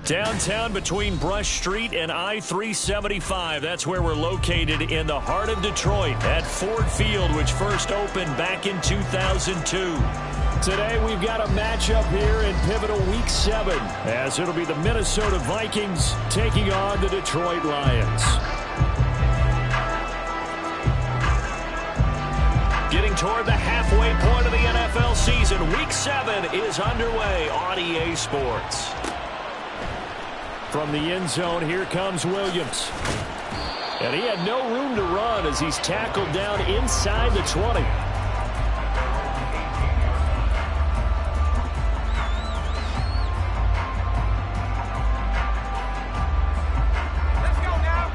Downtown between Brush Street and I-375. That's where we're located in the heart of Detroit at Ford Field, which first opened back in 2002. Today we've got a matchup here in pivotal Week 7, as it'll be the Minnesota Vikings taking on the Detroit Lions. Getting toward the halfway point of the NFL season, Week 7 is underway on EA Sports. From the end zone, here comes Williams. And he had no room to run as he's tackled down inside the 20. Let's go now.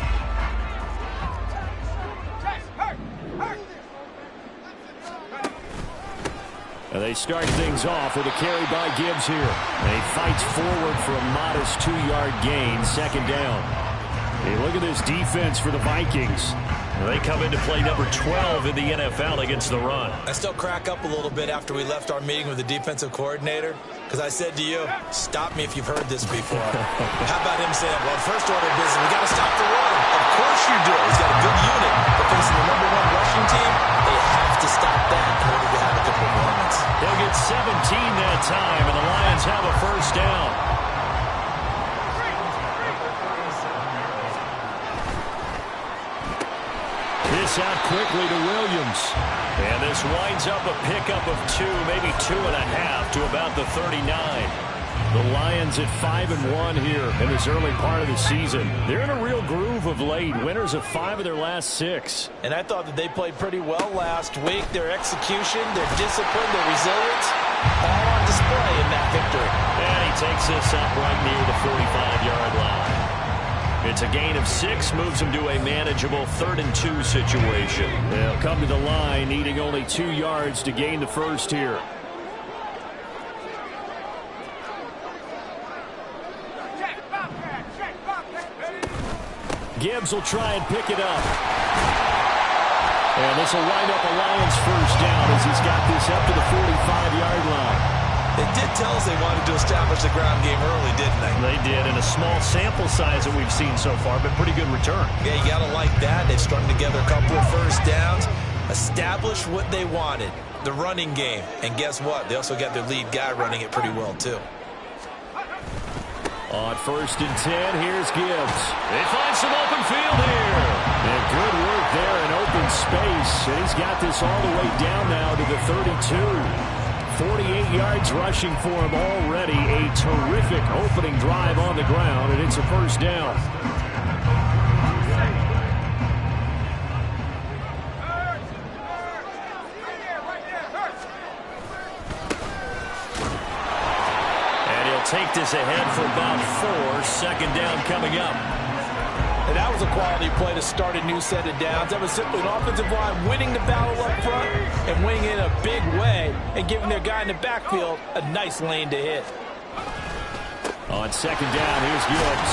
And they start things off with a carry by Gibbs here. And he fights forward for a modest 2-yard gain, second down. Hey, look at this defense for the Vikings. They come into play number 12 in the NFL against the run. I still crack up a little bit after we left our meeting with the defensive coordinator, because I said to you, stop me if you've heard this before. How about him saying, well, first order of business, we got to stop the run. Of course you do. He's got a good unit. But facing the number 1 rushing team, they have to stop that in order to have a good performance. They'll get 17 that time, and the Lions have a first down. This out quickly to Williams. And this winds up a pickup of 2, maybe 2.5 to about the 39. The Lions at 5-1 here in this early part of the season. They're in a real groove of late. Winners of 5 of their last 6. And I thought that they played pretty well last week. Their execution, their discipline, their resilience, all on display in that victory. And he takes this up right near the 45-yard line. It's a gain of 6, moves them to a manageable 3rd-and-2 situation. They'll come to the line, needing only 2 yards to gain the first here. Gibbs will try and pick it up. And this will wind up a Lions first down as he's got this up to the 45-yard line. They did tell us they wanted to establish the ground game early, didn't they? They did, in a small sample size that we've seen so far, but pretty good return. Yeah, you got to like that. They've strung together a couple of first downs, established what they wanted, the running game. And guess what? They also got their lead guy running it pretty well, too. On 1st and 10, here's Gibbs. They find some open field here. And good work there in open space. And he's got this all the way down now to the 32. 48 yards rushing for him already. A terrific opening drive on the ground, and it's a first down. And he'll take this ahead for about 4. Second down coming up. And that was a quality play to start a new set of downs. That was simply an offensive line winning the battle up front and winning in a big way and giving their guy in the backfield a nice lane to hit. On second down, here's Gibbs.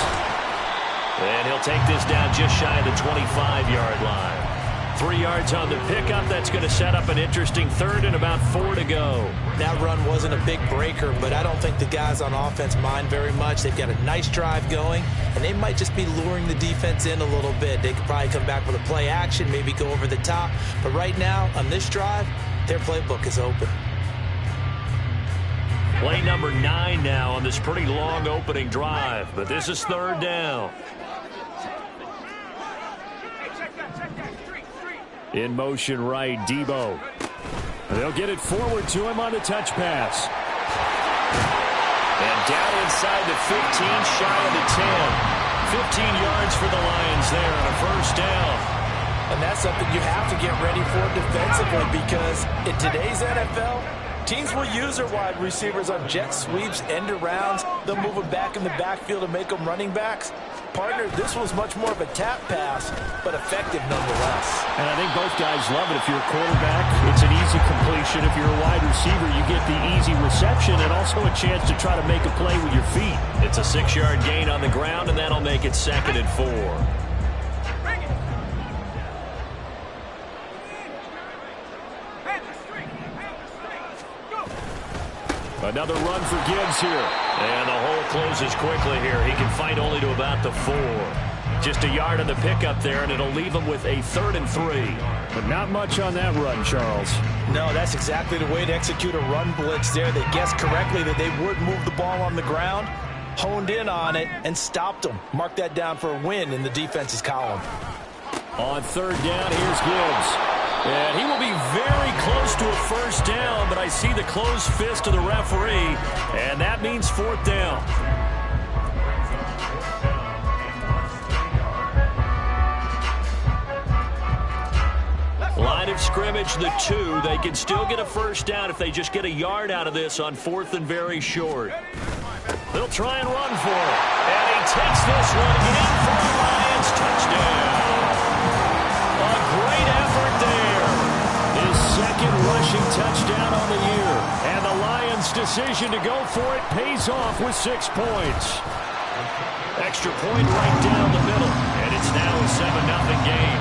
And he'll take this down just shy of the 25-yard line. 3 yards on the pickup. That's going to set up an interesting 3rd and about 4 to go. That run wasn't a big breaker, but I don't think the guys on offense mind very much. They've got a nice drive going, and they might just be luring the defense in a little bit. They could probably come back with a play action, maybe go over the top. But right now, on this drive, their playbook is open. Play number 9 now on this pretty long opening drive, but this is 3rd down. In motion right, Debo. They'll get it forward to him on the touch pass. And down inside the 15, shy of the 10. 15 yards for the Lions there on a first down. And that's something you have to get ready for defensively, because in today's NFL, teams will use their wide receivers on jet sweeps, end arounds. They'll move them back in the backfield and make them running backs. partner, this was much more of a tap pass, but effective nonetheless. And I think both guys love it. If you're a quarterback, it's an easy completion. If you're a wide receiver, you get the easy reception and also a chance to try to make a play with your feet. It's a 6-yard gain on the ground, and that'll make it 2nd and 4. Another run for Gibbs here. And the hole closes quickly here. He can fight only to about the 4. Just a yard on the pickup there, and it'll leave him with a 3rd and 3. But not much on that run, Charles. No, that's exactly the way to execute a run blitz there. They guessed correctly that they would move the ball on the ground, honed in on it, and stopped them. Mark that down for a win in the defense's column. On 3rd down, here's Gibbs. And he will be very close to a 1st down, but I see the closed fist of the referee, and that means 4th down. Line of scrimmage, the 2. They can still get a 1st down if they just get a yard out of this on 4th and very short. They'll try and run for it. And he takes this one in for a Lions touchdown. A great effort there. His 2nd rushing touchdown on the year. And the Lions' decision to go for it pays off with 6 points. Extra point right down the middle. And it's now a 7-0 game.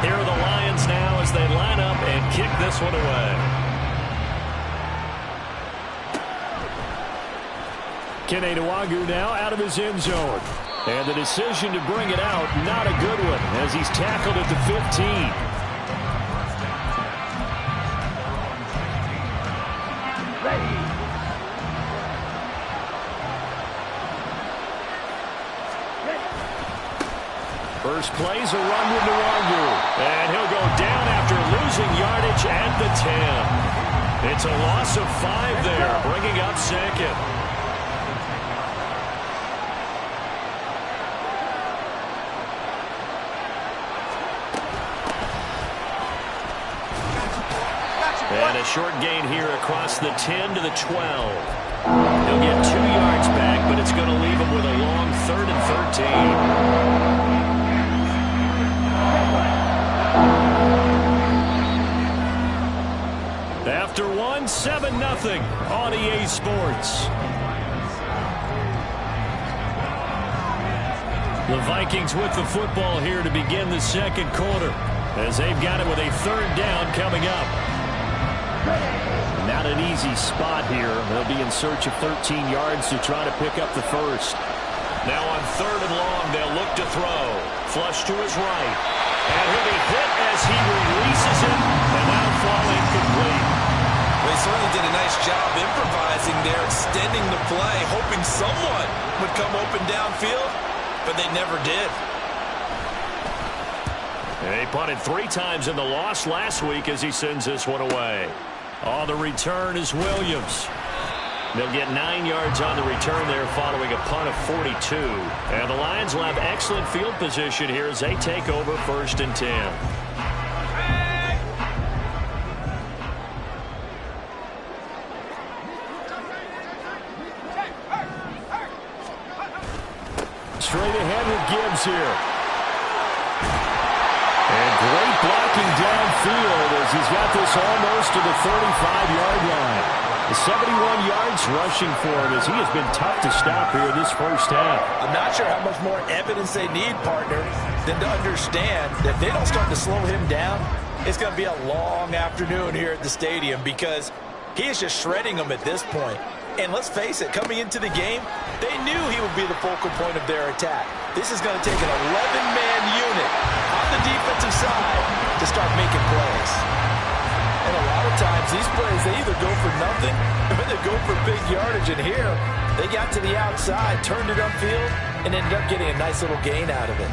Here are the Lions now as they line up and kick this one away. Kene Nwangwu now out of his end zone. And the decision to bring it out, not a good one, as he's tackled at the 15. First play's a run with Nwangwu. And he'll go down after losing yardage at the 10. It's a loss of 5 there, bringing up 2nd. And a short gain here across the 10 to the 12. He'll get 2 yards back, but it's going to leave him with a long 3rd and 13. After 1, 7-0 on EA Sports. The Vikings with the football here to begin the 2nd quarter, as they've got it with a 3rd down coming up. Not an easy spot here. They'll be in search of 13 yards to try to pick up the 1st. Now on 3rd and long, they'll look to throw. Flush to his right. And he'll be hit as he releases it, and that'll fall incomplete. They certainly did a nice job improvising there, extending the play, hoping someone would come open downfield, but they never did. And he punted 3 times in the loss last week as he sends this one away. On the return is Williams. They'll get 9 yards on the return there following a punt of 42. And the Lions will have excellent field position here as they take over 1st and 10. Straight ahead with Gibbs here. And great blocking downfield as he's got this almost to the 35-yard line. The 71 yards rushing for him as he has been tough to stop here this 1st half. I'm not sure how much more evidence they need, partner, than to understand that if they don't start to slow him down, it's going to be a long afternoon here at the stadium because he is just shredding them at this point. And let's face it, coming into the game, they knew he would be the focal point of their attack. This is going to take an 11-man unit on the defensive side to start making plays. And a lot of times, these plays, they either go for nothing or they go for big yardage. And here, they got to the outside, turned it upfield, and ended up getting a nice little gain out of it.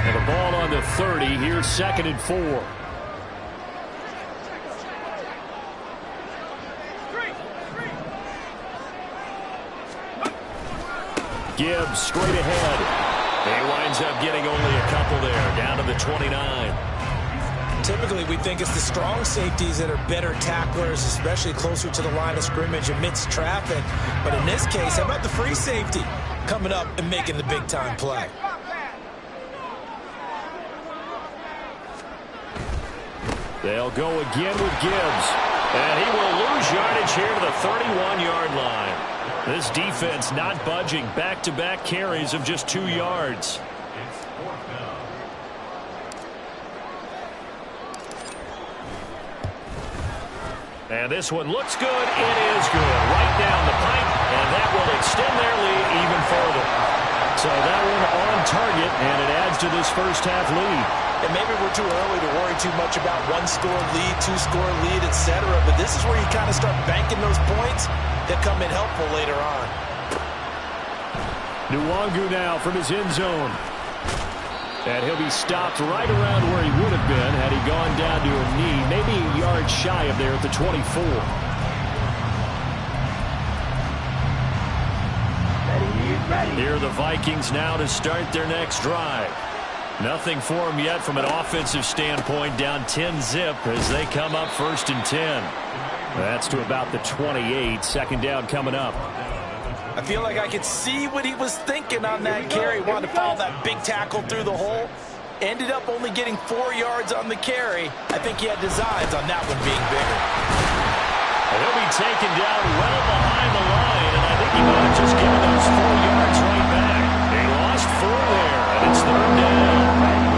And the ball on the 30, here's 2nd and 4. Gibbs straight ahead. He winds up getting only a couple there, down to the 29. Typically, we think it's the strong safeties that are better tacklers, especially closer to the line of scrimmage amidst traffic. But in this case, how about the free safety coming up and making the big-time play? They'll go again with Gibbs. And he will lose yardage here to the 31-yard line. This defense not budging. Back-to-back carries of just 2 yards. And this one looks good. It is good. Right down the pipe, and that will extend their lead even further. So that one on target, and it adds to this first-half lead. And maybe we're too early to worry too much about one-score lead, two-score lead, etc. But this is where you kind of start banking those points that come in helpful later on. Nwangu now from his end zone. And he'll be stopped right around where he would have been had he gone down to a knee, maybe a yard shy of there at the 24. Here are the Vikings now to start their next drive. Nothing for them yet from an offensive standpoint, down 10-zip as they come up 1st and 10. That's to about the 28, 2nd down coming up. I feel like I could see what he was thinking on that carry. Wanted to follow that big tackle through the hole. Ended up only getting 4 yards on the carry. I think he had designs on that one being bigger. And he'll be taken down well behind the line, and I think he might have just given those 4 yards right back. They lost 4 there, and it's 3rd down.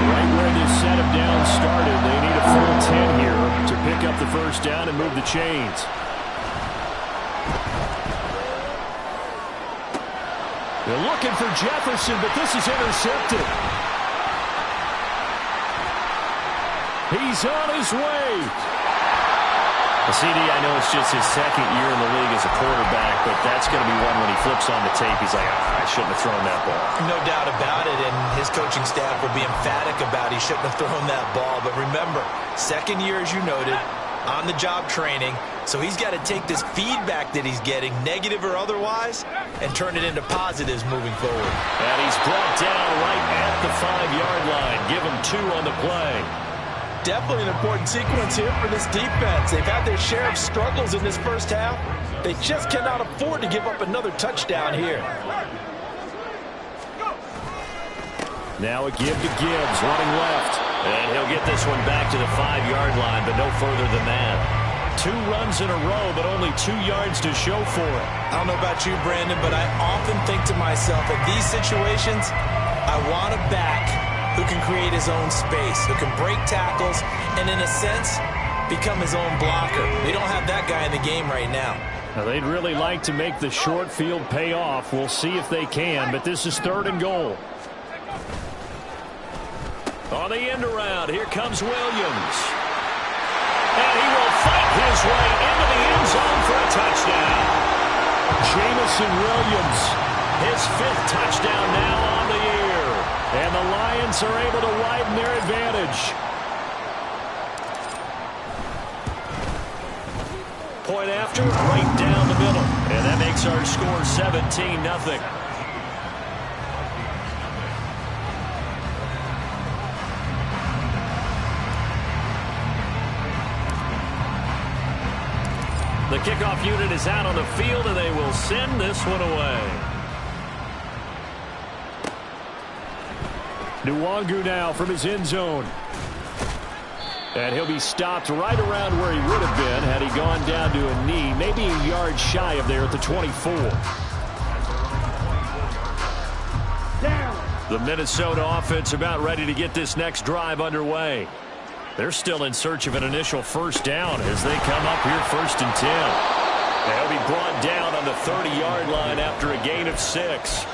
Right where this set of downs started, they need a full 10 here to pick up the 1st down and move the chains. They're looking for Jefferson, but this is intercepted. He's on his way. CD, I know it's just his 2nd year in the league as a quarterback, but that's going to be one when he flips on the tape, he's like, I shouldn't have thrown that ball. No doubt about it, and his coaching staff will be emphatic about he shouldn't have thrown that ball. But remember, 2nd year, as you noted, on-the-job training, so he's got to take this feedback that he's getting, negative or otherwise, and turn it into positives moving forward. And he's brought down right at the 5-yard line. Give him 2 on the play. Definitely an important sequence here for this defense. They've had their share of struggles in this first half. They just cannot afford to give up another touchdown here. Now a give to Gibbs, running left. And he'll get this one back to the 5-yard line, but no further than that. 2 runs in a row, but only 2 yards to show for it. I don't know about you, Brandon, but I often think to myself, in these situations, I want a back who can create his own space, who can break tackles, and in a sense, become his own blocker. They don't have that guy in the game right now. Now, they'd really like to make the short field pay off. We'll see if they can, but this is 3rd and goal. On the end around, here comes Williams. And he will fight his way into the end zone for a touchdown. Jameson Williams, his 5th touchdown now on the year. And the Lions are able to widen their advantage. Point after, right down the middle. And that makes our score 17-0. The kickoff unit is out on the field, and they will send this one away. Nwangu now from his end zone. And he'll be stopped right around where he would have been had he gone down to a knee, maybe a yard shy of there at the 24. The Minnesota offense about ready to get this next drive underway. They're still in search of an initial 1st down as they come up here 1st and 10. They'll be brought down on the 30-yard line after a gain of 6.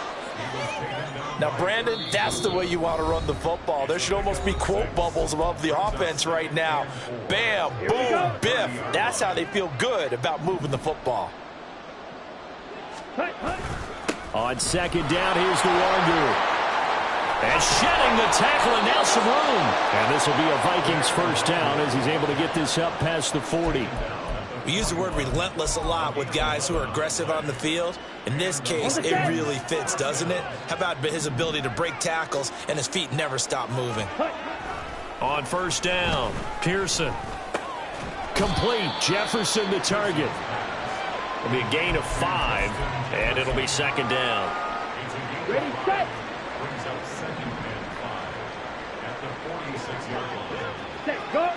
Now, Brandon, that's the way you want to run the football. There should almost be quote bubbles above the offense right now. Bam, boom, biff. That's how they feel good about moving the football. On 2nd down, here's Nwangu. And shedding the tackle, and now some room. And this will be a Vikings 1st down as he's able to get this up past the 40. We use the word relentless a lot with guys who are aggressive on the field. In this case, it really fits, doesn't it? How about his ability to break tackles and his feet never stop moving? On first down, Pearson. Complete. Jefferson the target. It'll be a gain of 5, and it'll be second down. Ready, set. Brings up second and 5 at the 46-yard line. Set, go.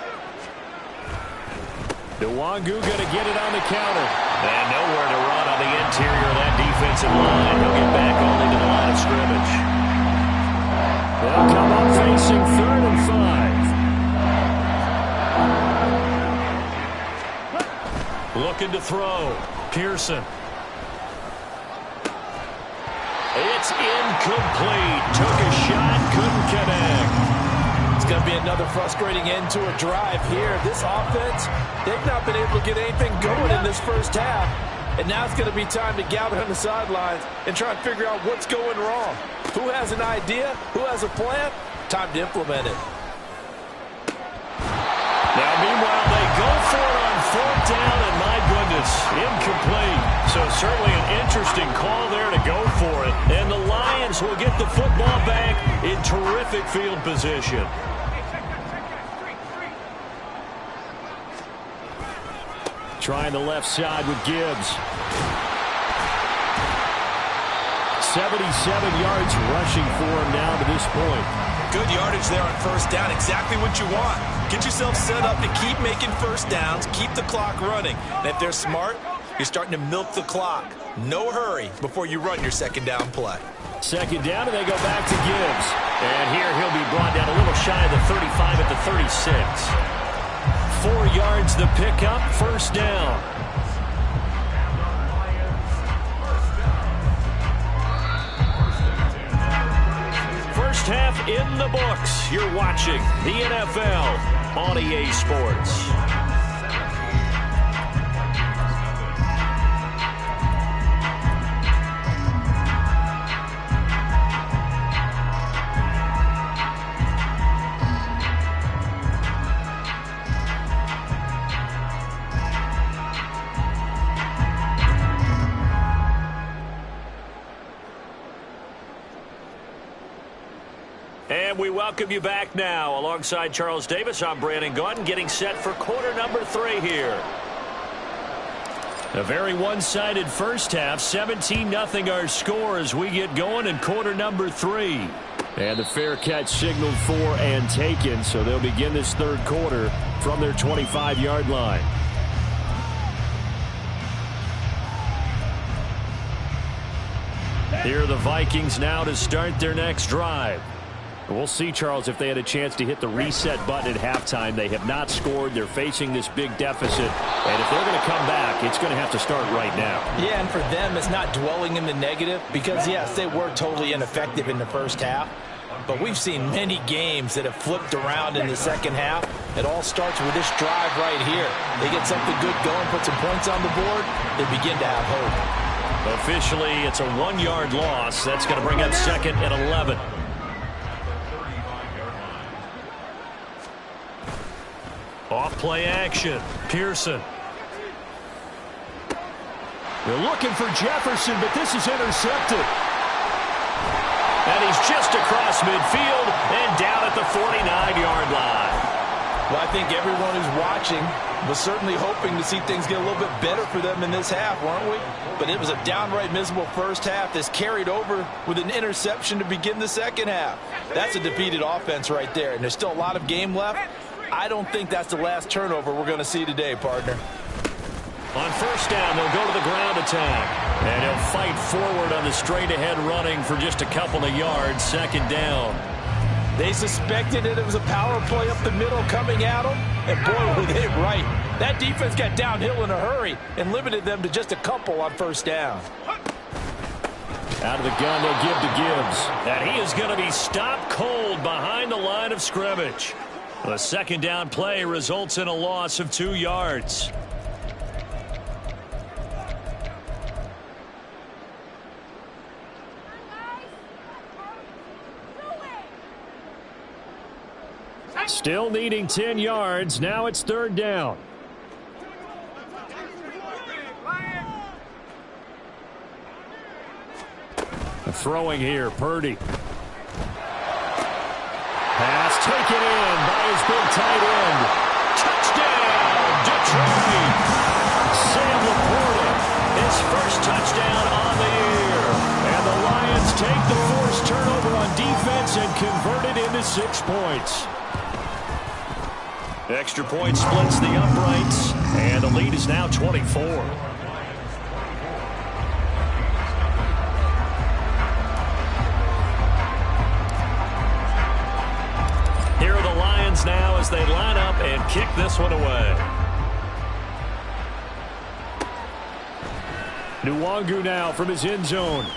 Nwangu going to get it on the counter. And nowhere to run on the interior of that defensive line. He'll get back only to the line of scrimmage. They'll come up facing 3rd and 5. Looking to throw. Pearson. It's incomplete. Took a shot, couldn't connect. It's going to be another frustrating end to a drive here. This offense, they've not been able to get anything going in this first half. And now it's going to be time to gather on the sidelines and try and figure out what's going wrong. Who has an idea? Who has a plan? Time to implement it. Now, meanwhile, they go for it on 4th down, and my goodness, incomplete. So certainly an interesting call there to go for it. And the Lions will get the football back in terrific field position. Trying the left side with Gibbs. 77 yards rushing for him now to this point. Good yardage there on first down. Exactly what you want. Get yourself set up to keep making first downs, keep the clock running. And if they're smart, you're starting to milk the clock. No hurry before you run your second down play. Second down, and they go back to Gibbs. And here he'll be brought down a little shy of the 35 at the 36. 4 yards the pickup, first down. First half in the books. You're watching the NFL on EA Sports. And we welcome you back now. Alongside Charles Davis, I'm Brandon Gaudin, getting set for quarter number 3 here. A very one-sided first half. 17-0 our score as we get going in quarter number 3. And the fair catch signaled for and taken, so they'll begin this third quarter from their 25-yard line. Here are the Vikings now to start their next drive. We'll see, Charles, if they had a chance to hit the reset button at halftime. They have not scored. They're facing this big deficit. And if they're going to come back, it's going to have to start right now. Yeah, and for them, it's not dwelling in the negative because, yes, they were totally ineffective in the first half. But we've seen many games that have flipped around in the second half. It all starts with this drive right here. They get something good going, put some points on the board, they begin to have hope. Officially, it's a 1-yard loss. That's going to bring up 2nd and 11. Off play action. Pearson. They're looking for Jefferson, but this is intercepted. And he's just across midfield and down at the 49-yard line. Well, I think everyone who's watching was certainly hoping to see things get a little bit better for them in this half, weren't we? But it was a downright miserable first half that's carried over with an interception to begin the second half. That's a defeated offense right there, and there's still a lot of game left. I don't think that's the last turnover we're going to see today, partner. On first down, they'll go to the ground attack. And he'll fight forward on the straight-ahead running for just a couple of yards. Second down. They suspected that it was a power play up the middle coming at them. And boy, were they right. That defense got downhill in a hurry and limited them to just a couple on first down. Out of the gun, they'll give to Gibbs. And he is going to be stopped cold behind the line of scrimmage. The second down play results in a loss of 2 yards. Still needing 10 yards. Now it's third down. Throwing here, Purdy. Pass taken in by his big tight end. Touchdown, Detroit! Sam Laporta, his first touchdown on the year. And the Lions take the forced turnover on defense and convert it into 6 points. Extra point splits the uprights, and the lead is now 24. Here are the Lions now as they line up and kick this one away. Nwangu now from his end zone.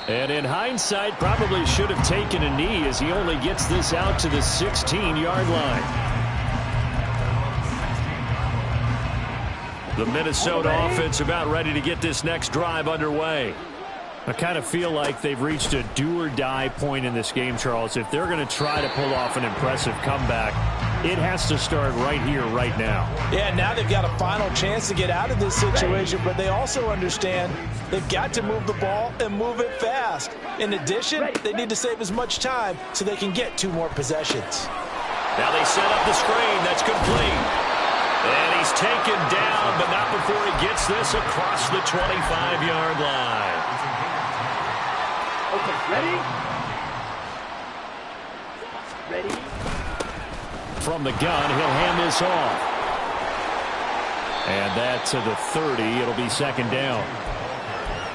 And in hindsight, probably should have taken a knee as he only gets this out to the 16-yard line. The Minnesota offense about ready to get this next drive underway. I kind of feel like they've reached a do-or-die point in this game, Charles. If they're going to try to pull off an impressive comeback, it has to start right here, right now. Yeah, now they've got a final chance to get out of this situation, but they also understand they've got to move the ball and move it fast. In addition, they need to save as much time so they can get 2 more possessions. Now they set up the screen. That's complete. And he's taken down, but not before he gets this across the 25-yard line. Okay, ready? Ready? From the gun, he'll hand this off. And that to the 30. It'll be second down.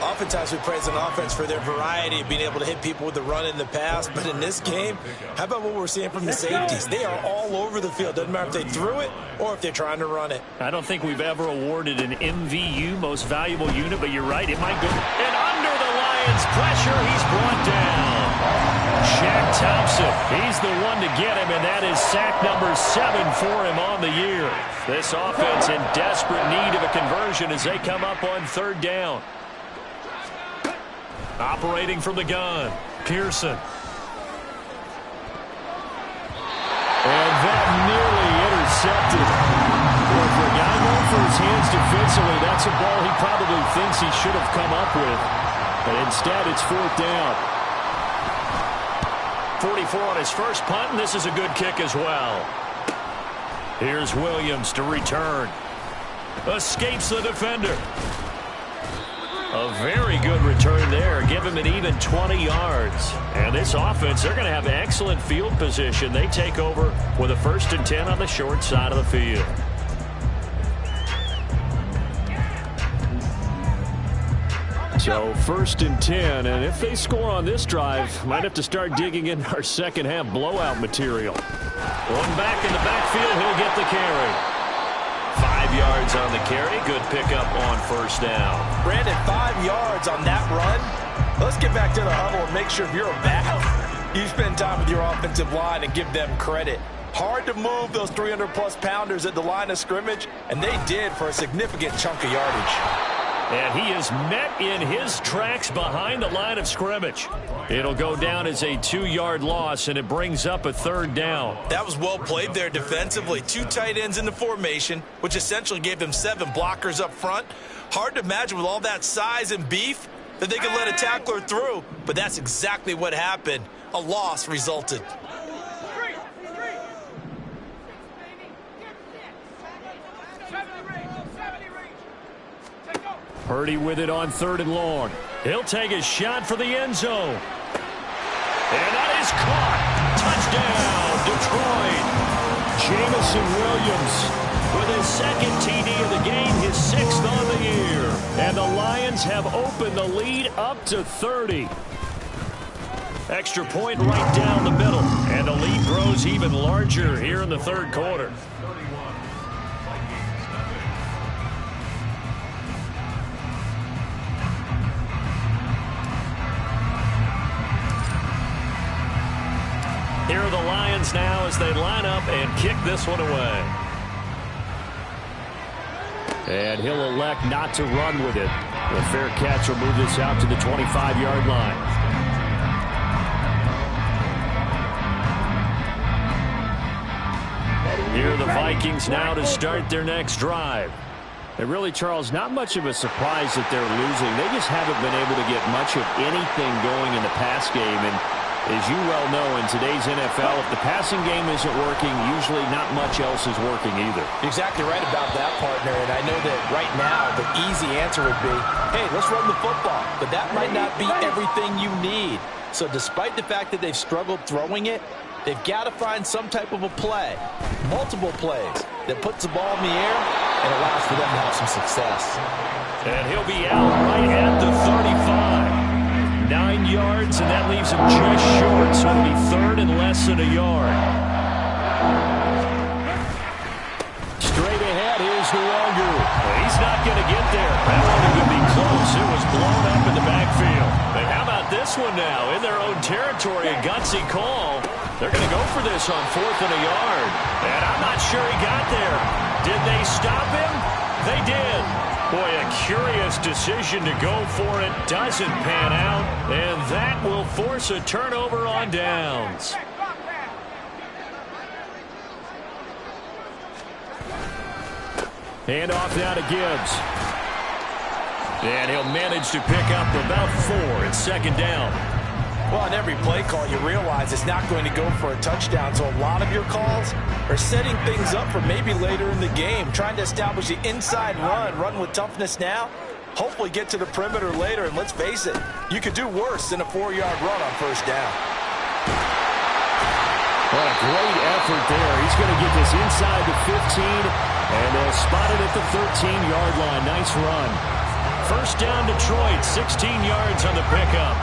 Oftentimes we praise an offense for their variety of being able to hit people with the run in the pass, but in this game, how about what we're seeing from the safeties? They are all over the field. Doesn't matter if they threw it or if they're trying to run it. I don't think we've ever awarded an MVU, most valuable unit, but you're right, it might go. And under the Lions' pressure, he's brought down. Shaq Thompson, he's the one to get him, and that is sack number 7 for him on the year. This offense in desperate need of a conversion as they come up on third down. Operating from the gun, Pearson. And that nearly intercepted. Well, for a guy known for his hands defensively, that's a ball he probably thinks he should have come up with. But instead, it's fourth down. 44 on his first punt, and this is a good kick as well. Here's Williams to return. Escapes the defender. A very good return there. Give him an even 20 yards. And this offense, they're going to have excellent field position. They take over with a 1st and 10 on the short side of the field. So 1st and 10, and if they score on this drive, might have to start digging in our second half blowout material. One back in the backfield, he'll get the carry. 5 yards on the carry. Good pickup on first down. Brandon, 5 yards on that run. Let's get back to the huddle and make sure if you're a back, you spend time with your offensive line and give them credit. Hard to move those 300-plus pounders at the line of scrimmage, and they did for a significant chunk of yardage. And he is met in his tracks behind the line of scrimmage. It'll go down as a 2-yard loss, and it brings up a third down. That was well played there defensively. 2 tight ends in the formation, which essentially gave them 7 blockers up front. Hard to imagine with all that size and beef that they could let a tackler through, but that's exactly what happened. A loss resulted. Purdy with it on 3rd and long. He'll take a shot for the end zone. And that is caught. Touchdown, Detroit. Jameson Williams with his 2nd TD of the game, his 6th on the year. And the Lions have opened the lead up to 30. Extra point right down the middle. And the lead grows even larger here in the 3rd quarter. Here are the Lions now as they line up and kick this one away. And he'll elect not to run with it. The fair catch will move this out to the 25-yard line. Here are the Vikings now to start their next drive. And really, Charles, not much of a surprise that they're losing. They just haven't been able to get much of anything going in the pass game. And As you well know, in today's NFL, if the passing game isn't working, usually not much else is working either. You're exactly right about that, partner. And I know that right now the easy answer would be, hey, let's run the football. But that might not be everything you need. So despite the fact that they've struggled throwing it, they've got to find some type of a play, multiple plays, that puts the ball in the air and allows for them to have some success. And he'll be out right at the 35. 9 yards, and that leaves him just short, so it'll be third and less than a yard. Straight ahead, here's Nwangu. He's not going to get there. That wasn't going to be close. It was blown up in the backfield. And how about this one now? In their own territory, a gutsy call. They're going to go for this on 4th and a yard. And I'm not sure he got there. Did they stop him? They did. Boy, a curious decision to go for it. Doesn't pan out. And that will force a turnover on downs. Hand off now to Gibbs. And he'll manage to pick up about 4 in 2nd down. Well, on every play call, you realize it's not going to go for a touchdown. So a lot of your calls are setting things up for maybe later in the game, trying to establish the inside run with toughness now, hopefully get to the perimeter later. And let's face it, you could do worse than a 4-yard run on 1st down. What a great effort there. He's going to get this inside the 15, and they'll spot it at the 13-yard line. Nice run. 1st down, Detroit, 16 yards on the pickup.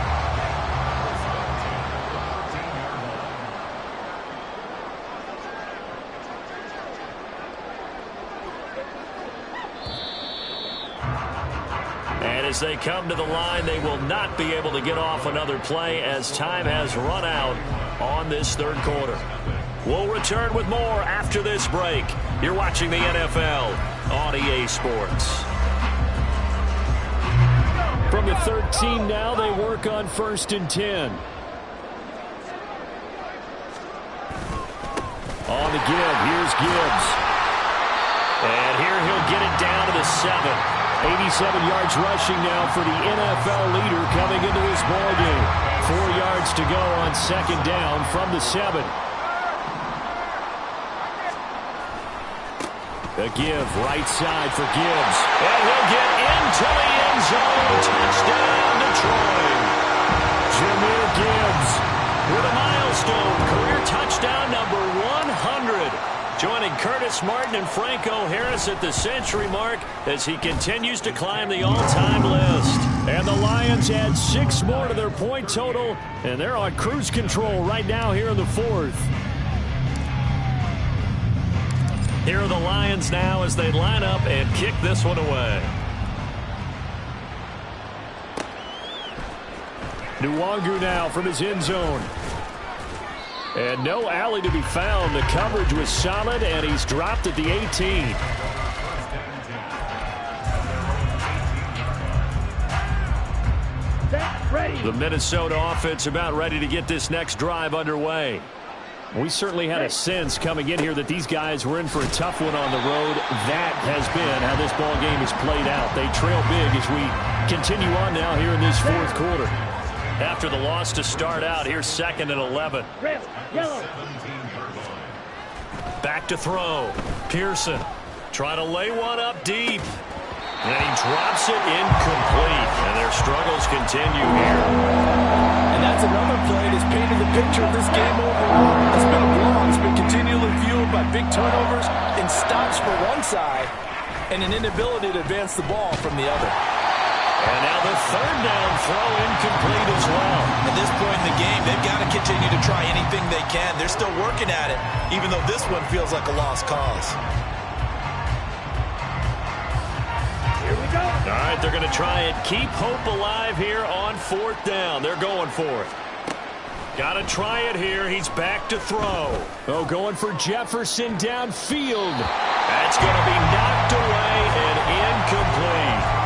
And as they come to the line, they will not be able to get off another play as time has run out on this 3rd quarter. We'll return with more after this break. You're watching the NFL on EA Sports. From the 13 now, they work on 1st and 10. On the give, here's Gibbs. And here he'll get it down to the 7. 87 yards rushing now for the NFL leader coming into this ballgame. 4 yards to go on 2nd down from the 7. The give, right side for Gibbs. And he'll get into the end zone. Touchdown, Detroit. Jahmyr Gibbs with a milestone career touchdown number 100. Joining Curtis Martin and Franco Harris at the century mark as he continues to climb the all-time list. And the Lions add 6 more to their point total, and they're on cruise control right now here in the 4th. Here are the Lions now as they line up and kick this one away. Nwangu now from his end zone. And no alley to be found. The coverage was solid, and he's dropped at the 18. The Minnesota offense about ready to get this next drive underway. We certainly had a sense coming in here that these guys were in for a tough one on the road. That has been how this ball game has played out. They trail big as we continue on now here in this 4th quarter. After the loss to start out, here's 2nd and 11. Red, yellow. Back to throw. Pearson trying to lay one up deep. And he drops it incomplete. And their struggles continue here. And that's another play that's painted the picture of this game overall. It's been a blowout. It's been continually fueled by big turnovers and stops for one side and an inability to advance the ball from the other. And now the 3rd down throw incomplete as well. At this point in the game, they've got to continue to try anything they can. They're still working at it, even though this one feels like a lost cause. Here we go. All right, they're going to try and keep hope alive here on 4th down. They're going for it. Got to try it here. He's back to throw. Oh, going for Jefferson downfield. That's going to be knocked away and incomplete.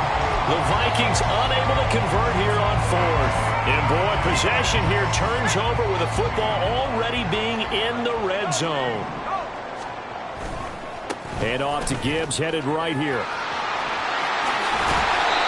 The Vikings unable to convert here on 4th. And boy, possession here turns over with the football already being in the red zone. And off to Gibbs, headed right here.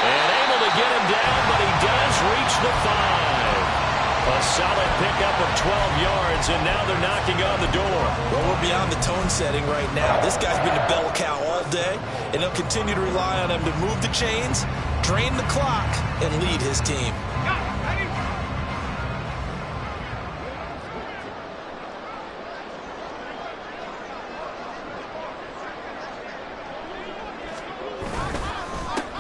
And able to get him down, but he does reach the 5. A solid pickup of 12 yards, and now they're knocking on the door. Well, we're beyond the tone setting right now. This guy's been a bell cow all day, and they'll continue to rely on him to move the chains, drain the clock, and lead his team.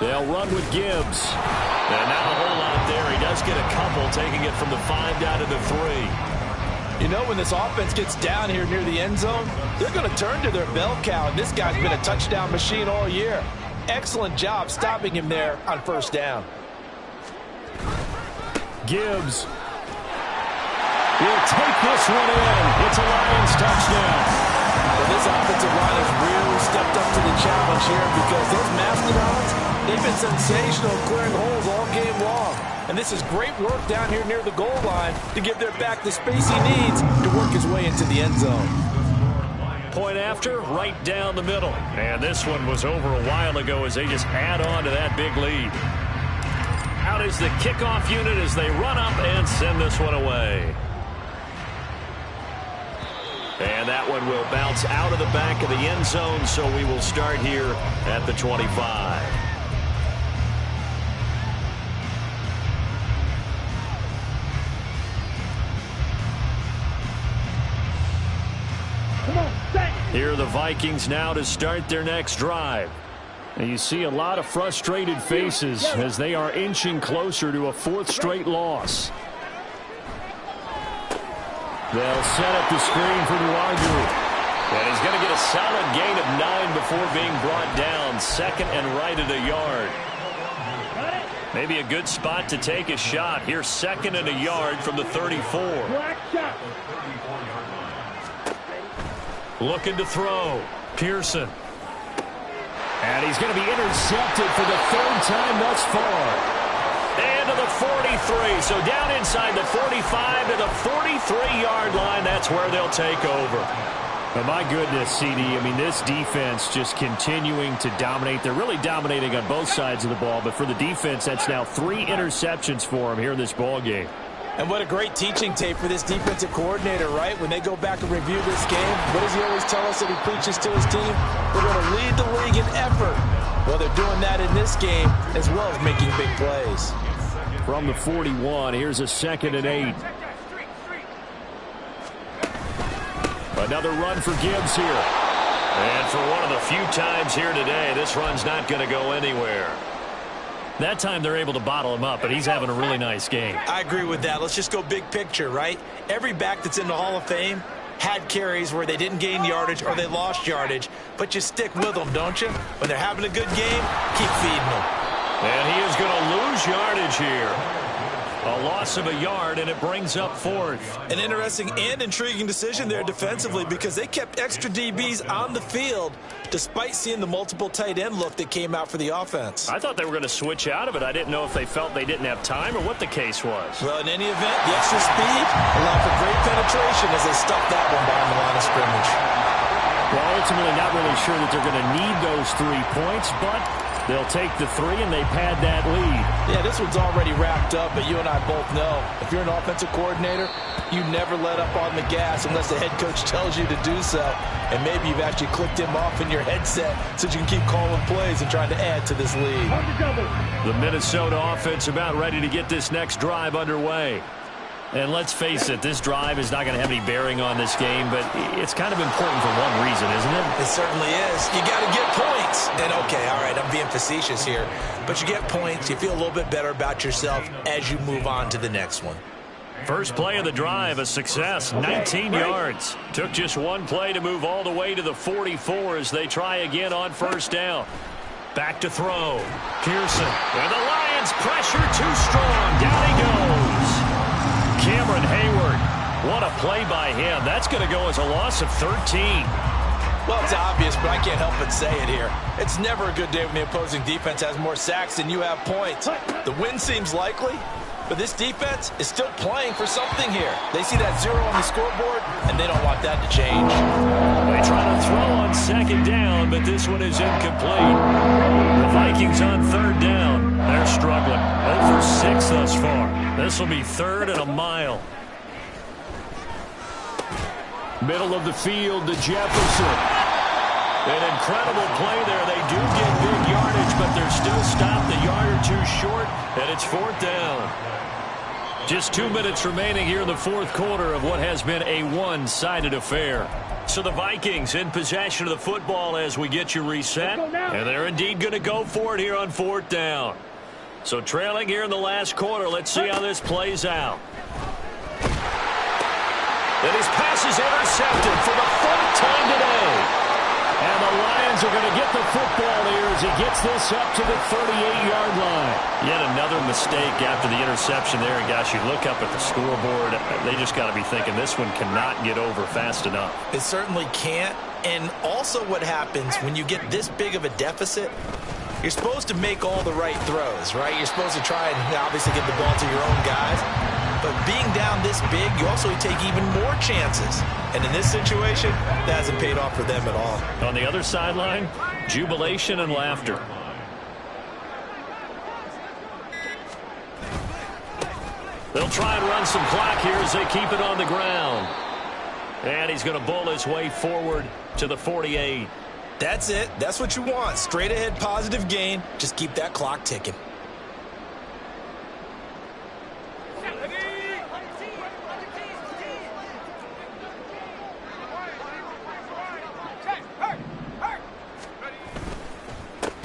They'll run with Gibbs. And not a whole lot there. He does get a couple, taking it from the 5 down to the 3. You know, when this offense gets down here near the end zone, they're going to turn to their bell cow, and this guy's been a touchdown machine all year. Excellent job stopping him there on first down. Gibbs will take this one in. It's a Lions touchdown. Well, this offensive line has really stepped up to the challenge here because those Mastodons, they've been sensational clearing holes all game long. And this is great work down here near the goal line to give their back the space he needs to work his way into the end zone. Point after, right down the middle. And this one was over a while ago as they just add on to that big lead. Out is the kickoff unit as they run up and send this one away. And that one will bounce out of the back of the end zone, so we will start here at the 25. Here are the Vikings now to start their next drive. And you see a lot of frustrated faces as they are inching closer to a 4th straight loss. They'll set up the screen for Nuagu. And he's going to get a solid gain of 9 before being brought down. 2nd and right at a yard. Maybe a good spot to take a shot. Here's 2nd and a yard from the 34. Looking to throw. Pearson. And he's going to be intercepted for the 3rd time thus far. And to the 43. So down inside the 45 to the 43-yard line. That's where they'll take over. But my goodness, CD, I mean, this defense just continuing to dominate. They're really dominating on both sides of the ball. But for the defense, that's now 3 interceptions for them here in this ball game. And what a great teaching tape for this defensive coordinator, right? When they go back and review this game, what does he always tell us that he preaches to his team? We're going to lead the league in effort. Well, they're doing that in this game as well as making big plays. From the 41, here's a 2nd and 8. Another run for Gibbs here. And for one of the few times here today, this run's not going to go anywhere. That time they're able to bottle him up, but he's having a really nice game. I agree with that. Let's just go big picture, right? Every back that's in the Hall of Fame had carries where they didn't gain yardage or they lost yardage, but you stick with them, don't you? When they're having a good game, keep feeding them. And he is going to lose yardage here. A loss of a yard, and it brings up 4th. An interesting and intriguing decision there defensively because they kept extra DBs on the field despite seeing the multiple tight end look that came out for the offense. I thought they were going to switch out of it. I didn't know if they felt they didn't have time or what the case was. Well, in any event, the extra speed allowed for great penetration as they stuffed that one behind the line of scrimmage. Well, ultimately not really sure that they're going to need those 3 points, but they'll take the 3 and they pad that lead. Yeah, this one's already wrapped up, but you and I both know if you're an offensive coordinator, you never let up on the gas unless the head coach tells you to do so. And maybe you've actually clicked him off in your headset so you can keep calling plays and trying to add to this lead. The Minnesota offense about ready to get this next drive underway. And let's face it, this drive is not going to have any bearing on this game, but it's kind of important for one reason, isn't it? It certainly is. You got to get points. And, okay, all right, I'm being facetious here. But you get points, you feel a little bit better about yourself as you move on to the next one. First play of the drive, a success, 19 yards. Took just one play to move all the way to the 44 as they try again on first down. Back to throw. Pearson. And the Lions pressure too strong. Down he goes. Cameron Hayward. What a play by him. That's going to go as a loss of 13. Well, it's obvious, but I can't help but say it here. It's never a good day when the opposing defense has more sacks than you have points. The win seems likely, but this defense is still playing for something here. They see that 0 on the scoreboard, and they don't want that to change. They try to throw on second down, but this one is incomplete. The Vikings on third down. They're struggling. 0 for 6 thus far. This will be 3rd and a mile. Middle of the field to Jefferson. An incredible play there. They do get big yardage, but they're still stopped a yard or two short, and it's 4th down. Just 2 minutes remaining here in the 4th quarter of what has been a one-sided affair. So the Vikings in possession of the football as we get you reset. And they're indeed going to go for it here on 4th down. So trailing here in the last quarter. Let's see how this plays out. And his pass is intercepted for the 4th time today. And the Lions are going to get the football here as he gets this up to the 38-yard line. Yet another mistake after the interception there. And, gosh, you look up at the scoreboard. They just got to be thinking this one cannot get over fast enough. It certainly can't. And also what happens when you get this big of a deficit, you're supposed to make all the right throws, right? You're supposed to try and obviously get the ball to your own guys. But being down this big, you also take even more chances. And in this situation, that hasn't paid off for them at all. On the other sideline, jubilation and laughter. They'll try and run some clock here as they keep it on the ground. And he's going to bull his way forward to the 48. That's it. That's what you want. Straight ahead positive gain. Just keep that clock ticking.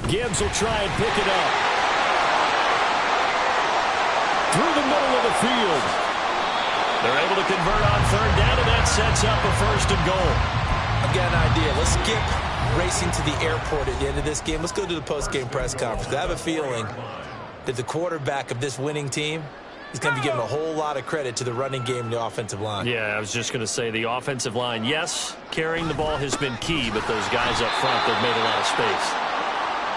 Gibbs will try and pick it up. Through the middle of the field. They're able to convert on 3rd down, and that sets up a 1st and goal. I've got an idea. Let's skip racing to the airport at the end of this game. Let's go to the post-game press conference. I have a feeling that the quarterback of this winning team is going to be giving a whole lot of credit to the running game and the offensive line. Yeah, I was just going to say the offensive line, yes, carrying the ball has been key, but those guys up front, they've made a lot of space.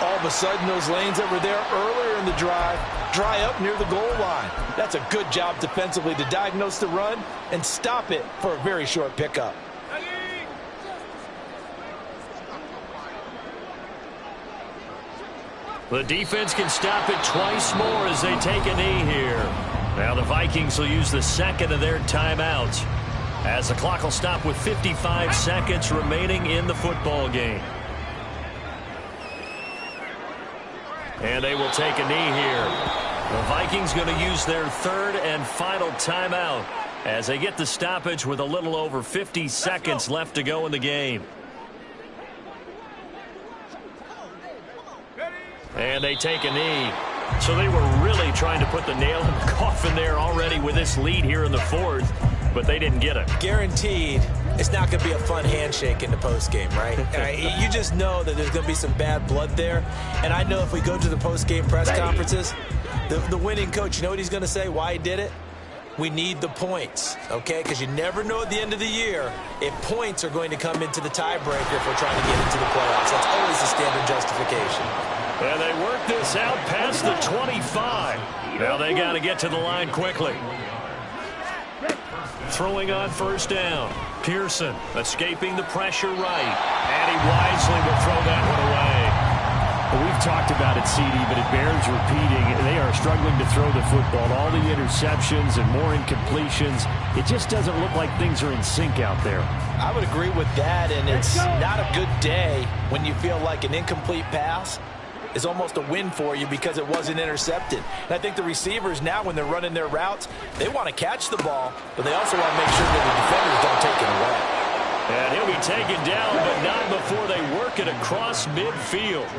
All of a sudden, those lanes that were there earlier in the drive dry up near the goal line. That's a good job defensively to diagnose the run and stop it for a very short pickup. The defense can stop it twice more as they take a knee here. Now the Vikings will use the 2nd of their timeouts as the clock will stop with 55 seconds remaining in the football game. And they will take a knee here. The Vikings going to use their 3rd and final timeout as they get the stoppage with a little over 50 seconds left to go in the game. And they take a knee. So they were really trying to put the nail in the coffin there already with this lead here in the 4th, but they didn't get it. Guaranteed it's not going to be a fun handshake in the postgame, right? You just know that there's going to be some bad blood there. And I know if we go to the postgame press conferences, the winning coach, you know what he's going to say, why he did it? We need the points, okay? Because you never know at the end of the year if points are going to come into the tiebreaker if we're trying to get into the playoffs. That's always the standard justification. And they work this out past the 25. Now they got to get to the line quickly. Throwing on 1st down. Pearson escaping the pressure right. And he wisely will throw that one away. Well, we've talked about it, CD, but it bears repeating. They are struggling to throw the football. All the interceptions and more incompletions. It just doesn't look like things are in sync out there. I would agree with that, and it's not a good day when you feel like an incomplete pass is almost a win for you because it wasn't intercepted. And I think the receivers now, when they're running their routes, they want to catch the ball, but they also want to make sure that the defenders don't take it away. And he'll be taken down, but not before they work it across midfield.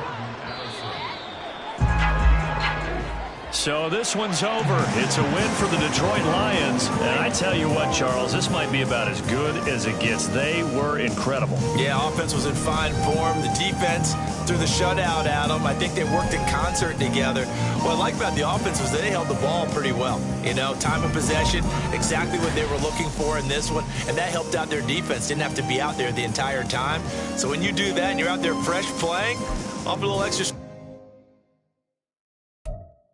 So this one's over. It's a win for the Detroit Lions. And I tell you what, Charles, this might be about as good as it gets. They were incredible. Yeah, offense was in fine form. The defense threw the shutout at them. I think they worked in concert together. What I like about the offense was they held the ball pretty well. You know, time of possession, exactly what they were looking for in this one. And that helped out their defense. Didn't have to be out there the entire time. So when you do that and you're out there fresh playing, off a little extra